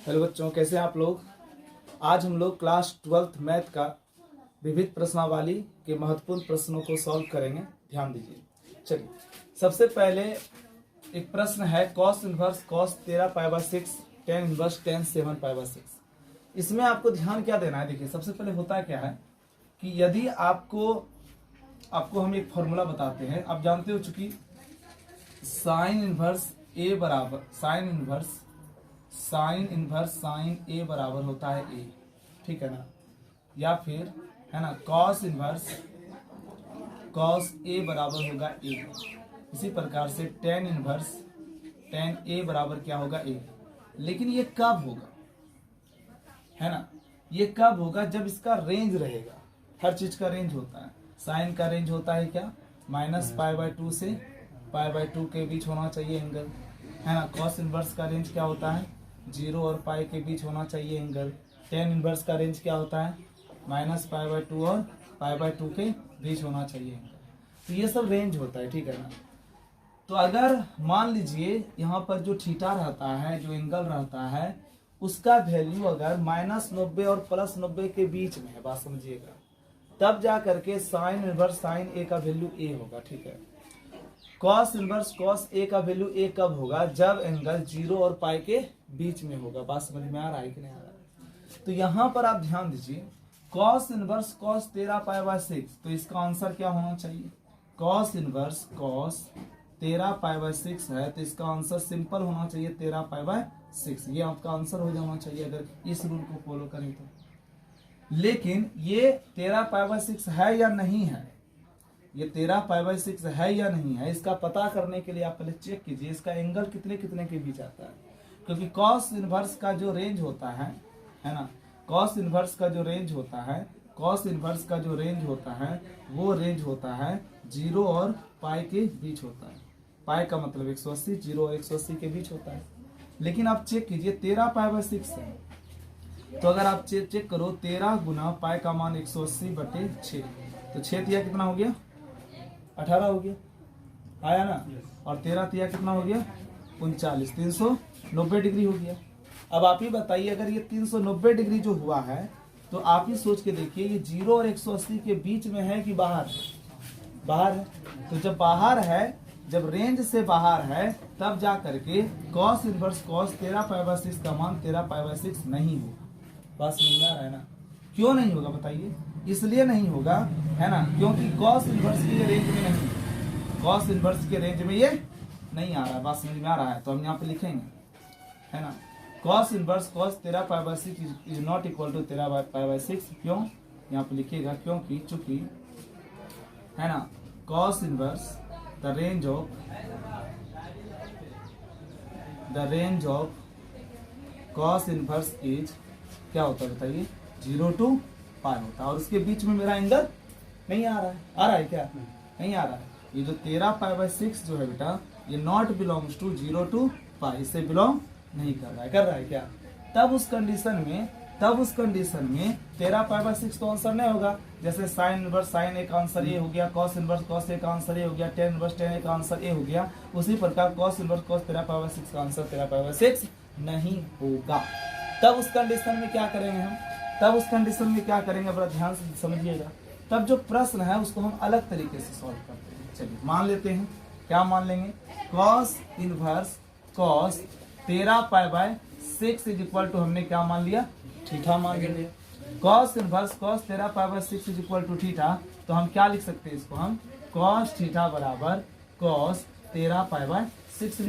Hello बच्चों, कैसे हैं आप लोग। आज हम लोग क्लास 12th मैथ का विविध प्रश्नावली के महत्वपूर्ण प्रश्नों को सॉल्व करेंगे। ध्यान दीजिए। चलिए, सबसे पहले एक प्रश्न है cos inverse cos 13π/6 tan inverse tan 7π/6। इसमें आपको ध्यान क्या देना है। देखिए, सबसे पहले होता क्या है कि यदि आपको हम एक फॉर्मूला बताते हैं। आप जानते हो, चूंकि साइन इनवर्स ए बराबर साइन ए बराबर होता है ए, ठीक है ना, या फिर है ना कॉस इनवर्स कॉस ए बराबर होगा ए। इसी प्रकार से टेन इनवर्स टेन ए बराबर क्या होगा ए। लेकिन ये कब होगा, है ना, ये कब होगा जब इसका रेंज रहेगा। हर चीज का रेंज होता है। साइन का रेंज होता है क्या, -π/2 से π/2 के बीच होना चाहिए एंगल, है ना। कॉस इनवर्स का रेंज क्या होता है, 0 और पाई के बीच होना चाहिए एंगल। टेन इनवर्स का रेंज क्या होता है, -π/2 और π/2 के बीच होना चाहिए एंगल। तो ये सब रेंज होता है, ठीक है ना। तो अगर मान लीजिए यहाँ पर जो थीटा रहता है, जो एंगल रहता है, उसका वैल्यू अगर -90 और +90 के बीच में है, बात समझिएगा, तब जा करके साइन इनवर्स साइन ए का वैल्यू ए होगा, ठीक है। कॉस इनवर्स कॉस ए का वैल्यू ए कब होगा, जब एंगल 0 और पाई के बीच में होगा। बात समझ में आ रहा है कि नहीं आ रहा है। तो यहाँ पर आप ध्यान दीजिए, कॉस इनवर्स कॉस 13π/6, तो इसका आंसर क्या होना चाहिए। कॉस इनवर्स कॉस 13π/6 है, तो इसका आंसर सिंपल होना चाहिए 13π/6। ये आपका आंसर हो जाना चाहिए अगर इस रूल को फॉलो करें तो। लेकिन ये 13π/6 है या नहीं है, ये 13π/6 है या नहीं है, इसका पता करने के लिए आप पहले चेक कीजिए इसका एंगल कितने कितने के बीच आता है। क्योंकि कॉस इनवर्स का जो रेंज होता है ना, कॉस इनवर्स का जो रेंज होता है, कॉस इनवर्स का जो रेंज होता है, वो रेंज होता है 0 और पाई के बीच होता है। पाई का मतलब 180, 0 और 180 के बीच होता है। लेकिन आप चेक कीजिए 13π/6 है, तो अगर आप चेक करो 13 गुना पाई का मान 180/6, तो 6 तिया कितना हो गया, 18 हो गया, आया ना। और 13 तिया कितना हो गया, 39, 390 डिग्री हो गया। अब आप ही बताइए, अगर ये 390 डिग्री जो हुआ है, तो आप ही सोच के देखिए, ये 0 और 180 के बीच में है कि बाहर है, बाहर है। तो जब बाहर है, जब रेंज से बाहर है, तब जा करके कॉस इनवर्स कॉस 13π/6 का मान 13π/6 नहीं होगा। बात समझ में आ रहा है ना। क्यों नहीं होगा बताइए। इसलिए नहीं होगा, है ना, क्योंकि कॉस इनवर्स के रेंज में नहीं, कॉस इनवर्स के रेंज में ये नहीं आ रहा है। बात समझ में आ रहा है। तो हम यहाँ पे लिखेंगे, है ना, cos inverse cos 13π/6 is not equal to 13π/6। क्यों, यहाँ पे लिखिएगा, क्योंकि चूंकि, है ना, cos inverse the range of cos inverse is क्या होता है बताइए, 0 to पाई होता है। और उसके बीच में मेरा एंगल नहीं आ रहा है। आ रहा है क्या, नहीं आ रहा है। ये जो 13π/6 जो है बेटा, ये नॉट बिलोंग्स टू 0 to पाई, इससे बिलोंग नहीं कर रहा है। कर रहा है क्या, तब उस कंडीशन में 13π/6 तो आंसर नहीं होगा। जैसे साइन इनवर्स साइन ए का आंसर ए हो गया, कॉस इनवर्स कॉस ए का आंसर ए हो गया, टेन इनवर्स टेन ए का आंसर ए हो गया। उसी प्रकार कॉस इनवर्स कॉस 13π/6 का आंसर 13π/6 नहीं होगा। तब उस कंडीशन में क्या करेंगे हम, बड़ा ध्यान से समझिएगा। तब जो प्रश्न है उसको हम अलग तरीके से सॉल्व करते हैं। चलिए मान लेते हैं, क्या मान लेंगे, cos inverse cos 13π/6 is equal to, हमने क्या मान लिया, थीटा मान लिया। Cos inverse cos 13π/6 is equal to theta, तो हम क्या लिख सकते हैं, इसको हम कॉस थीटा बराबर कॉस 13π/6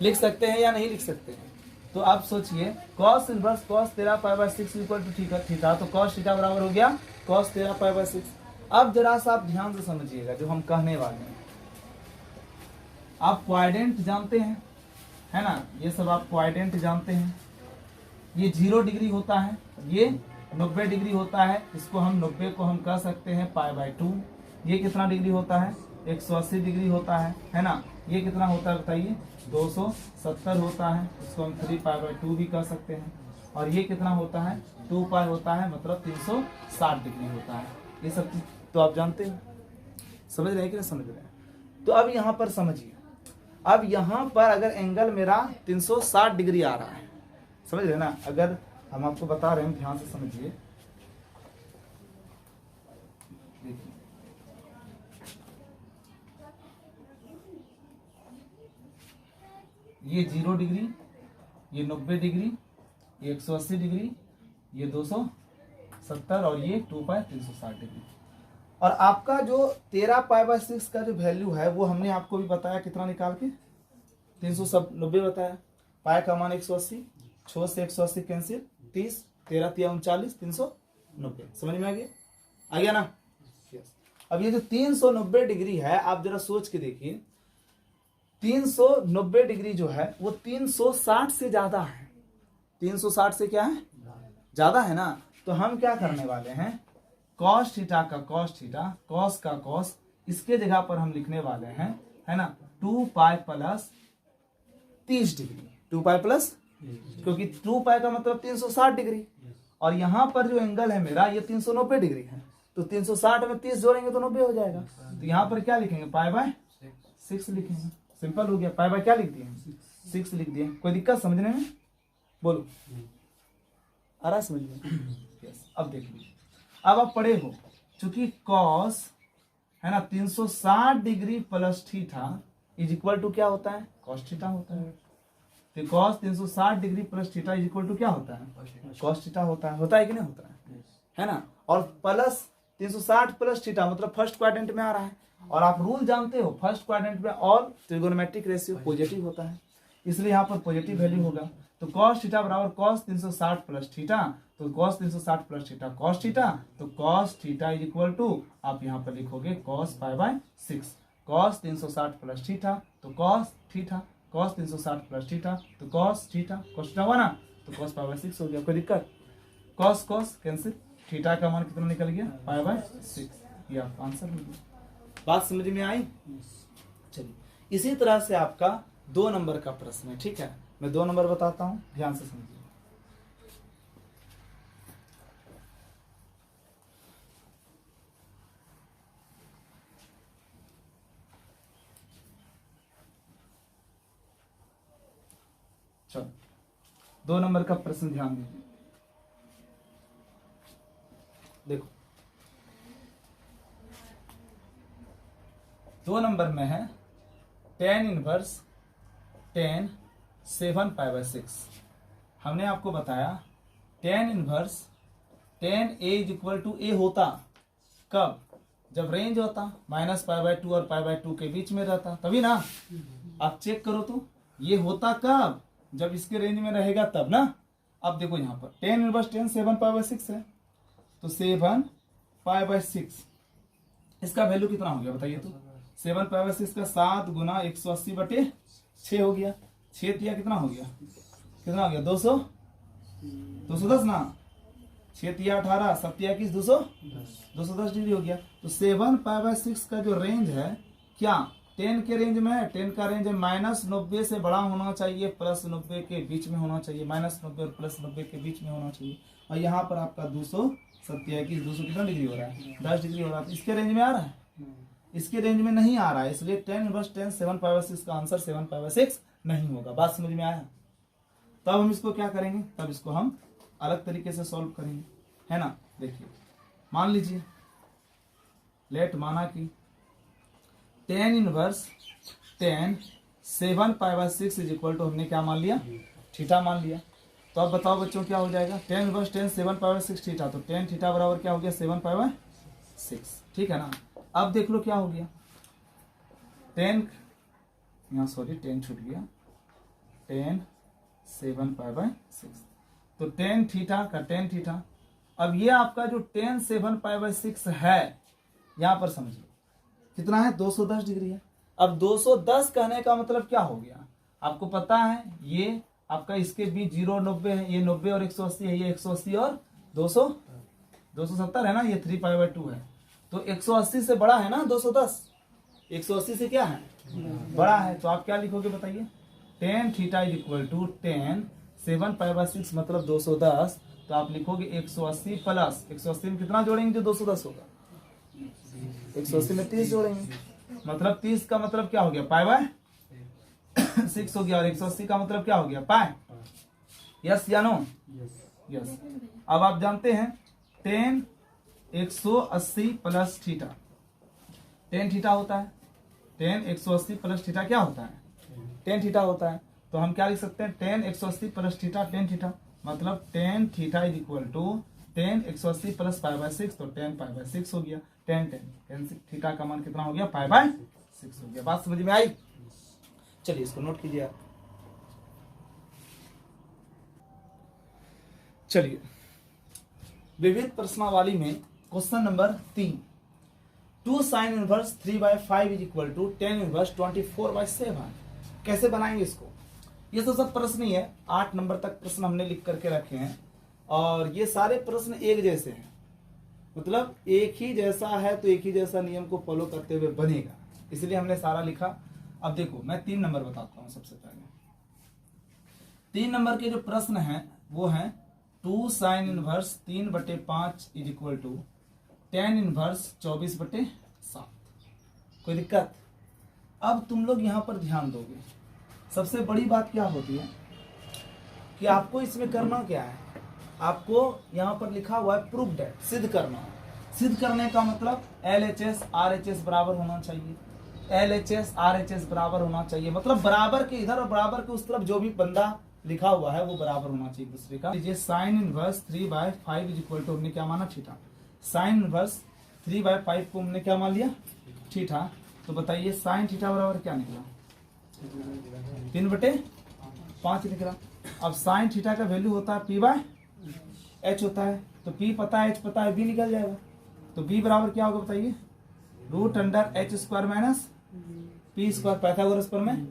लिख सकते हैं या नहीं लिख सकते हैं। तो आप सोचिए, cos inverse cos 13π/6 equal to theta, तो cos थीटा बराबर हो गया cos 13π/6। अब जरा सा आप ध्यान से समझिएगा जो हम कहने वाले हैं। आप क्वाड्रेंट जानते हैं, है ना, ये सब आप क्वाड्रेंट जानते हैं। ये 0 डिग्री होता है, ये 90 डिग्री होता है। इसको हम 90 को हम कह सकते हैं π/2। ये कितना डिग्री होता है, 180 डिग्री होता है ना। ये कितना होता है बताइए, 270 होता है। इसको हम 3π/2 भी कह सकते हैं। और ये कितना होता है, 2π होता है, मतलब 360 डिग्री होता है। ये सब तो आप जानते हैं, समझ रहे हैं कि नहीं समझ रहे हैं। तो अब यहाँ पर समझिए, अब यहाँ पर अगर एंगल मेरा 360 डिग्री आ रहा है, समझ रहे ना, अगर हम आपको बता रहे हैं ध्यान से समझिए, देखिए ये 0 डिग्री, ये 90 डिग्री, ये 180 डिग्री, ये 270 और ये 2 पाई 360 डिग्री। और आपका जो 13 पाई/6 का जो वैल्यू है वो हमने आपको भी बताया कितना निकाल के 390 बताया। पाई का मान 180, 6 से 180 कैंसिल, 30, 13 तिया 39, 390। समझ में आ गया? आ गया ना? अब ये जो 390 डिग्री है आप जरा सोच के देखिए, 390 डिग्री जो है वो 360 से ज्यादा है। 360 से क्या है? ज्यादा है ना। तो हम क्या करने वाले हैं, कॉस थीटा का कॉस थीटा, कॉस का कॉस, इसके जगह पर हम लिखने वाले हैं, है ना, 2 pi plus 30 degree. 2 pi plus, क्योंकि 2 पाई का मतलब 360 डिग्री और यहाँ पर जो एंगल है मेरा ये 390 डिग्री है। तो 360 में 30 जोड़ेंगे तो 90 हो जाएगा। तो यहाँ पर क्या लिखेंगे, पाई/6 लिखेंगे। सिंपल हो गया। पाई बाय क्या लिख दिए, 6 लिख दिए। कोई दिक्कत समझने में? बोलो, आ रहा समझ में? यस। अब देख लीजिए, अब आप पढ़े हो, चूंकि कॉस है ना 360 degree plus theta is equal to क्या होता है, कॉस थीटा होता है। तो cos 360 degree plus theta is equal to क्या होता है, कॉस थीटा होता है। होता है कि नहीं होता है ना। और प्लस 360 प्लस थीटा मतलब फर्स्ट क्वाड्रेंट में आ रहा है। और आप रूल जानते हो, फर्स्ट क्वाड्रेंट में ऑल ट्रिगोनोमेट्रिक रेशियो पॉजिटिव होता है, इसलिए यहाँ पर पॉजिटिव वैल्यू होगा। तो कॉस थीटा बराबर कॉस 360 प्लस थीटा, तो cos 360 plus theta cos theta, तो cos theta is equal to आप यहाँ पर लिखोगे कॉस पाई/6। कॉस 360 प्लस थीटा तो cos theta, cos 360 plus theta तो कॉस थीटा, कॉस थीटा हुआ ना, तो कॉस पाई/6 हो गया। कोई दिक्कत? कॉस कॉस कैंसिल, थीटा का मान कितना निकल गया, पाई/6। ये आपका आंसर हो गया। बात समझ में आई? चलिए, इसी तरह से आपका 2 नंबर का प्रश्न है, ठीक है। मैं 2 नंबर बताता हूं, ध्यान से समझिए। चलो 2 नंबर का प्रश्न ध्यान दीजिए। देखो 2 नंबर में है tan इनवर्स tan 7 पाई/6। हमने आपको बताया tan inverse tan a is equal to a होता कब, जब रेंज होता -पाई/2 और पाई/2 के बीच में रहता, तभी ना। आप चेक करो तो ये होता कब, जब इसके रेंज में रहेगा तब ना। अब देखो यहाँ पर tan इनवर्स tan 7 पाई/6 है, तो 7 पाई/6 इसका वैल्यू कितना हो गया बताइए तो। 7 पाई/6 का 7 गुना 180/6 हो गया। 6 तिया कितना हो गया, कितना हो गया, 210 ना। 6 तिया 18, 7 तिया 21, 210 डिग्री हो गया। तो 7 पाई/6 का जो रेंज है क्या 10 के रेंज में है। 10 का रेंज है -90 से बड़ा होना चाहिए, +90 के बीच में होना चाहिए, -90 और +90 के बीच में होना चाहिए। और यहाँ पर आपका 200 कितना डिग्री हो रहा है, 10 डिग्री हो रहा है। इसके रेंज में आ रहा है, इसके रेंज में नहीं आ रहा है, इसलिए tan इनवर्स tan 7 पाई/6 का आंसर 7 पाई/6 नहीं होगा। बात समझ में आया? तब हम इसको क्या करेंगे, तब इसको हम अलग तरीके से सॉल्व करेंगे, है ना। देखिए मान लीजिए, लेट माना कि tan इनवर्स tan 7 पाई/6 इज इक्वल टू हमने क्या मान लिया, थीटा मान लिया। तो अब बताओ बच्चों क्या हो जाएगा, tan इनवर्स tan 7 पाई/6 थीटा, तो tan थीटा बराबर क्या हो गया 7 पाई/6, ठीक है ना। अब देख लो क्या हो गया, tan यहाँ सॉरी tan छूट गया, tan 7 पाई/6, तो tan थीटा का tan थीटा। अब ये आपका जो tan 7 पाई/6 है, यहां पर समझ लो कितना है, 210 डिग्री है। अब 210 कहने का मतलब क्या हो गया, आपको पता है ये आपका इसके बीच 0 90 है, ये 90 और 180 है, ये 180 और 270 है ना, ये 3 पाई/2 है। तो 180 से बड़ा है ना 210, 180 से क्या है, बड़ा है। तो आप क्या लिखोगे बताइए, tan theta is equal to tan 7 पाई/6 मतलब 210। तो आप लिखोगे 180 प्लस 180 में कितना जोड़ेंगे जो 210 होगा, 180 में 30 जोड़ेंगे, मतलब 30 का मतलब क्या हो गया, पाई/6 6 हो गया और 180 का मतलब क्या हो गया पाई। यस या नो? यस। अब आप जानते हैं tan 180 plus theta, tan theta होता है। टेन 180 प्लस थीटा क्या होता है? टेन थीटा होता है। तो हम क्या लिख सकते हैं? Tan 180 plus theta tan theta, मतलब tan theta is equal to tan 180 plus pi by 6, तो टेन पाई बाय 6 हो गया। टेन थीटा का मान कितना हो गया? पाई बाय 6 हो गया। बात समझ में आई? चलिए इसको नोट कीजिए आप। चलिए विविध प्रश्नावली में question number 3, 2 sine inverse 3/5 is equal to tan inverse 24/7। कैसे बनाएंगे इसको? ये तो सब प्रश्न ही है, 8 नंबर तक प्रश्न हमने लिख करके रखे हैं और ये सारे प्रश्न एक जैसे हैं, मतलब एक ही जैसा है तो एक ही जैसा नियम को फॉलो करते हुए बनेगा, इसलिए हमने सारा लिखा। अब देखो मैं 3 नंबर बताता हूं। सबसे पहले 3 नंबर के जो प्रश्न हैं वो हैं 2 sine inverse 3/5 is equal to tan inverse 24/7। कोई दिक्कत? अब तुम लोग यहां पर ध्यान दोगे, सबसे बड़ी बात क्या होती है कि आपको इसमें करना क्या है, आपको यहां पर लिखा हुआ है प्रूफ डेट, सिद्ध करना है। सिद्ध करने का मतलब LHS RHS बराबर होना चाहिए, LHS RHS बराबर होना चाहिए, मतलब बराबर के इधर और बराबर के उस तरफ जो भी बंदा लिखा हुआ है वो बराबर होना चाहिए दूसरे का। ये sine inverse 3/5 is equal to हमने क्या माना? थीटा। साइन इनवर्स 3/5 को हमने क्या मान लिया? थीटा। तो बताइए साइन थीटा बराबर क्या निकला? 3/5 निकला। अब साइन थीटा का वैल्यू होता है P/H होता है, तो P पता है, H पता है, B निकल जाएगा। तो B बराबर क्या होगा बताइए? √(h² माइनस P², पाइथागोरस प्रमेय।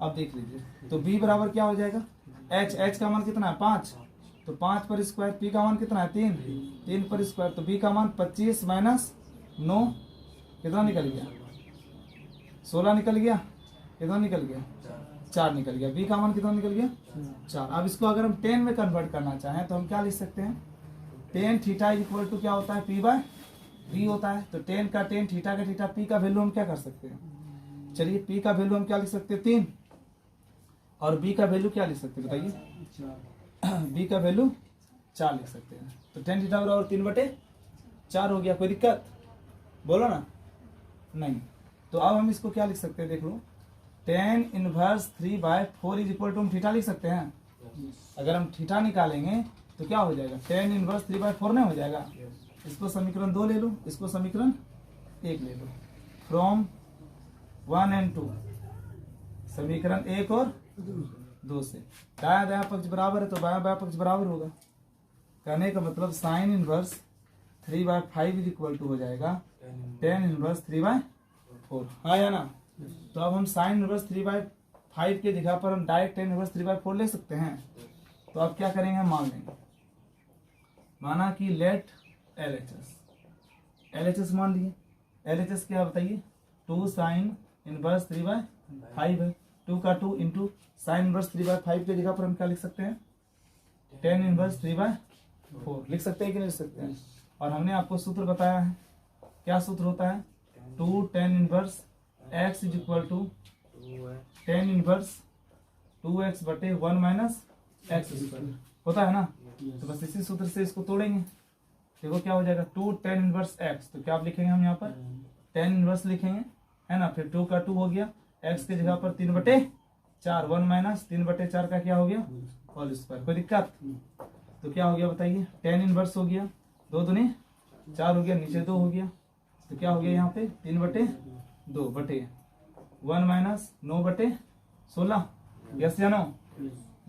अब देख लीजिए तो B बराबर क्या हो जाएगा? H का मान कितना है? 5, तो 5 पर स्क्वायर। P का मान कितना है? 3 पर स्क्वायर, तो B का मान 25 माइनस 9 कितना निकल गया? 16 निकल गया। कितना निकल गया? 4 निकल गया। B का मान कितना निकल गया? 4। अब इसको अगर हम 10 में कन्वर्ट करना चाहें तो हम क्या लिख सकते हैं? Tan theta is equal to क्या होता है? P/B होता है। तो 10 का 10, थीटा का थीटा, P का वैल्यू हम क्या कर सकते हैं? चलिए P का वैल्यू हम क्या लिख सकते हैं? 3। और B का वैल्यू क्या लिख सकते हैं बताइए? B का वैल्यू 4 लिख सकते हैं। तो टेन थीटा बराबर 3/4 हो गया। कोई दिक्कत? बोलो ना। नहीं। तो अब हम इसको क्या लिख सकते हैं? देख लो, tan inverse 3/4 is equal to हम थीटा लिख सकते हैं। अगर हम थीटा निकालेंगे तो क्या हो जाएगा? टेन इनवर्स 3/4 नहीं हो जाएगा? इसको समीकरण 2 ले लो, इसको समीकरण 1 ले लो। फ्रॉम 1 and 2, समीकरण 1 और 2 से दाया दाया पक्ष बराबर है तो बाया बाया पक्ष बराबर होगा। कहने का मतलब sine inverse 3/5 is equal to हो जाएगा टेन इनवर्स 3/4। हाँ या ना? तो अब हम साइन इनवर्स 3/5 के जगह पर हम डायरेक्ट टेन इनवर्स 3/4 ले सकते हैं। तो अब क्या करेंगे? हम मान लेंगे, माना कि लेट LHS मान लिए। LHS क्या बताइए? 2 साइन इनवर्स 3/5 है। 2 का 2 इंटू साइन इनवर्स 3/5 के जगह पर हम क्या लिख सकते हैं? टेन इनवर्स 3/4 लिख सकते हैं कि नहीं लिख सकते हैं? और हमने आपको सूत्र बताया है, क्या सूत्र होता है? 2 tan inverse x is equal to tan inverse 2x/1 minus x² होता है ना? तो बस इसी सूत्र से इसको तोड़ेंगे। देखो क्या हो जाएगा? 2 टेन इनवर्स x, तो क्या आप लिखेंगे हम यहाँ पर? टेन इनवर्स लिखेंगे, है ना? फिर 2 का 2 हो गया, x के जगह पर 3/4, 1 माइनस 3/4 का क्या हो गया? Whole square. कोई दिक्कत? तो क्या हो गया बताइए? टेन इनवर्स हो गया, 2 दूनी 4 हो गया, नीचे 2 हो गया, तो क्या हो गया यहाँ पे? 3/2/1 माइनस 9/16। यस या नो?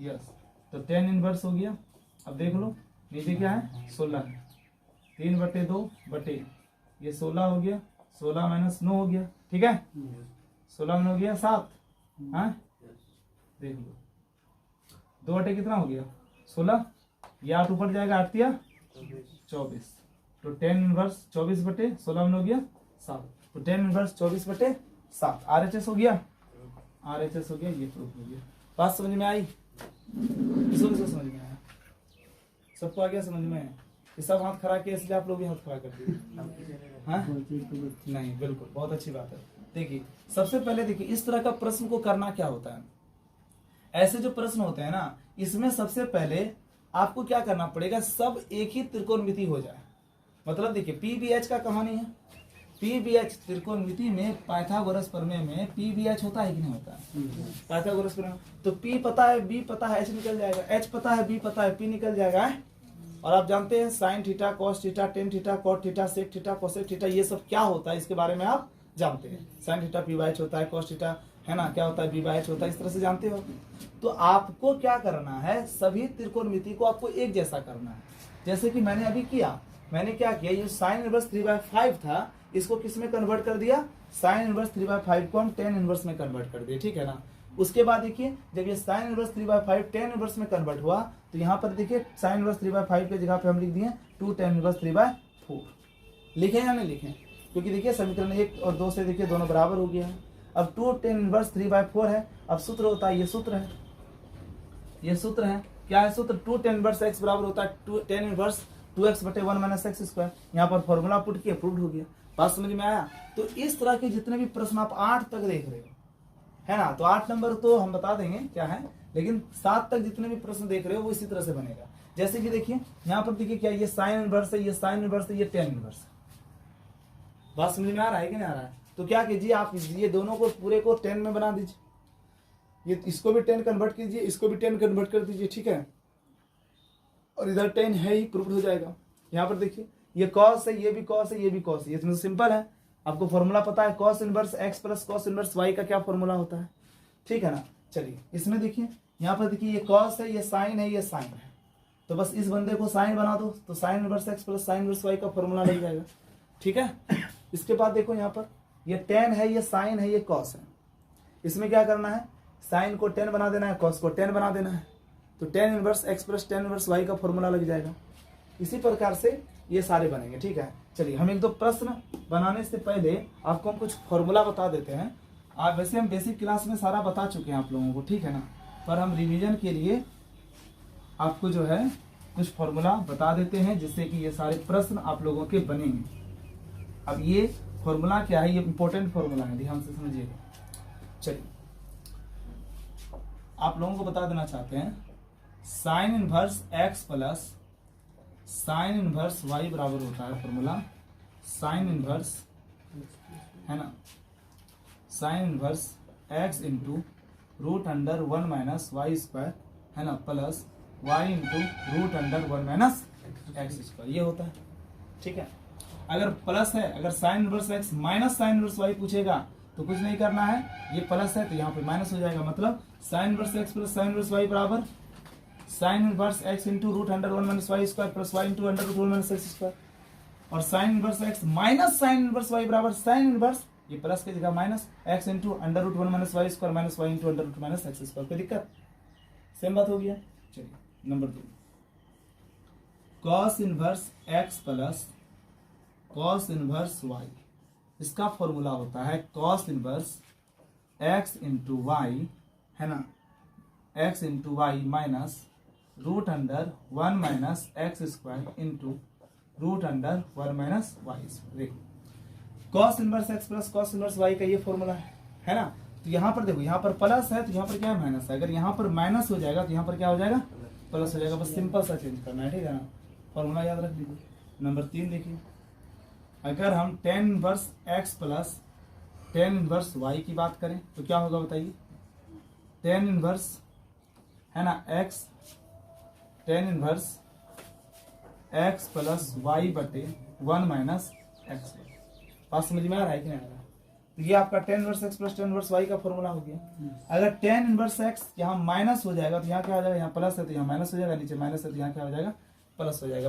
यस। तो टेन इनवर्स हो गया। अब देख लो नीचे क्या है? 16 है। 3/2 ये 16 हो गया, 16 माइनस 9 हो गया। ठीक है? 16 में हो गया 7। हाँ देख लो 2 कितना हो गया? 16। ये 8 ऊपर जाएगा, 8 या 24। तो टेन इनवर्स 24/16 में हो गया 7। तो टेन इनवर्स 24/7 RHS हो गया। RHS हो गया, ये प्रूफ हो गया। बात समझ में आई? किसको समझ में आया? सबको आ गया समझ में? ये सब हाथ खड़ा किया इसलिए आप लोग भी हाथ खड़ा कर दिए। हाँ नहीं, बिल्कुल बहुत अच्छी बात है। देखिए सबसे पहले देखिए इस तरह का प्रश्न को करना क्या होता है, ऐसे जो प्रश्न होते हैं ना, इसमें सबसे पहले आपको क्या करना पड़ेगा, सब एक ही त्रिकोणमिति हो जाए। मतलब देखिए पीबीएच का कहानी है, पीबीएच त्रिकोणमिति में पाइथागोरस प्रमेय में पीबीएच होता है कि नहीं होता है, पाइथागोरस प्रमेय। तो पी पता है, बी पता है, एच निकल जाएगा, एच पता है, बी पता है, पी निकल जाएगा। और आप जानते हैं sine theta, cos theta, tan theta, cot theta, sec theta, cosec theta, ये सब क्या होता है इसके बारे में आप जानते हैं। Sine theta P by H होता है, कॉस थीटा है ना क्या होता है, बी बाई एच होता है, इस तरह से जानते हो। तो आपको क्या करना है, सभी त्रिकोणमिति को आपको एक जैसा करना है। जैसे कि मैंने अभी किया, मैंने क्या किया, ये साइन इनवर्स 3/5 था, इसको किस में कन्वर्ट कर दिया, साइन इनवर्स 3/5 को हम टेन इनवर्स में कन्वर्ट कर दिए, ठीक है ना। उसके बाद देखिए जब ये साइन इनवर्स 3/5 टेन इनवर्स में कन्वर्ट हुआ, तो यहाँ पर देखिए साइन इनवर्स 3/5 की जगह पे हम लिख दिए 2 टेन इनवर्स 3/4। लिखें या नहीं लिखें, क्योंकि देखिए समीकरण 1 और 2 से देखिए दोनों बराबर हो गया है। अब 2 टेन इनवर्स 3/4 है, अब सूत्र होता है, ये सूत्र है, ये सूत्र है, क्या है सूत्र, 2 टेन इनवर्स x बराबर होता है 2 टेन इनवर्स 2x बटे 1 माइनस एक्स स्क्वायर। यहाँ पर फॉर्मूला पुट किया, प्रूव्ड हो गया। बात समझ में आया। तो इस तरह के जितने भी प्रश्न आप 8 तक देख रहे हो, है ना, तो 8 नंबर तो हम बता देंगे क्या है, लेकिन 7 तक जितने भी प्रश्न देख रहे हो वो इसी तरह से बनेगा। जैसे कि देखिए यहाँ पर देखिए क्या, ये साइन इनवर्स है, ये साइन इनवर्स है, ये टेन इनवर्स है। बात समझ में आ रहा है कि नहीं आ रहा है। तो क्या कीजिए आप, ये दोनों को पूरे को 10 में बना दीजिए, ये इसको भी 10 कन्वर्ट कीजिए, इसको भी 10 कन्वर्ट कर दीजिए, ठीक है। और इधर 10 है ही, प्रूव्ड हो जाएगा। यहाँ पर देखिए ये कॉस है, ये भी कॉस है, ये भी कॉस है, ये सिंपल है। आपको फॉर्मूला पता है, cos inverse x plus cos inverse y का क्या फॉर्मूला होता है, ठीक है ना। चलिए इसमें देखिए, यहाँ पर देखिए ये कॉस है, ये साइन है, ये साइन है, तो बस इस बंदे को साइन बना दो, तो sine inverse x plus sine inverse y का फॉर्मूला लग जाएगा, ठीक है। इसके बाद देखो यहाँ पर ये टेन है, ये साइन है, ये कॉस है, इसमें क्या करना है, साइन को 10 बना देना है, कॉस को 10 बना देना है, तो tan inverse x plus tan inverse y का फॉर्मूला लग जाएगा। इसी प्रकार से ये सारे बनेंगे, ठीक है। चलिए हम एक दो प्रश्न बनाने से पहले आपको हम कुछ फॉर्मूला बता देते हैं। आप वैसे हम बेसिक क्लास में सारा बता चुके हैं आप लोगों को, ठीक है ना, पर हम रिवीजन के लिए आपको जो है कुछ फॉर्मूला बता देते हैं, जिससे कि ये सारे प्रश्न आप लोगों के बनेंगे। अब ये फॉर्मूला क्या है, ये इंपॉर्टेंट फॉर्मूला है, ध्यान से समझिएगा। चलिए आप लोगों को बता देना चाहते हैं, sine inverse x plus sine inverse y बराबर होता है फॉर्मूला, साइन इनवर्स है ना, sine inverse x into root under 1 minus y square है ना, plus y into root under 1 minus x square, ये होता है, ठीक है। अगर प्लस है, अगर sine inverse x minus sine inverse y पूछेगा तो कुछ नहीं करना है, ये प्लस है तो यहाँ पे माइनस हो जाएगा, मतलब sine inverse x plus sine inverse y बराबर sine inverse x into root under 1 minus y square plus y into under root 1 minus x square. और sine inverse x minus sine inverse y बराबर sine inverse, ये plus की जगह minus x into under root 1 minus y square minus y into under root minus x square. कोई दिक्कत, same बात हो गया। चलिए number 2, cos inverse x plus cos inverse y, इसका फॉर्मूला होता है cos inverse x into y है ना, x into y minus root under 1 minus x square into root under 1 minus y square. देखो cos inverse x plus cos inverse y का ये formula है ना। तो यहाँ पर देखो, यहाँ पर प्लस है तो यहाँ पर क्या है, माइनस है। अगर यहाँ पर माइनस हो जाएगा तो यहाँ पर क्या हो जाएगा, प्लस हो जाएगा। बस सिंपल सा चेंज करना है, ठीक है ना। फॉर्मूला याद रख दीजिए। नंबर 3 देखिए, अगर हम tan inverse x plus tan inverse y की बात करें तो क्या होगा बताइए। टेन इनवर्स है ना x, tan inverse x plus y बटे 1 माइनस एक्स। बात समझ में आ रहा है कि नहीं आ रहा है। तो ये आपका tan inverse x plus tan inverse y का फॉर्मूला हो गया। अगर टेन इनवर्स एक्स यहाँ माइनस हो जाएगा तो यहाँ क्या हो जाएगा, यहाँ प्लस है तो यहाँ माइनस हो जाएगा, नीचे माइनस है तो यहाँ क्या हो जाएगा, प्लस हो जाएगा।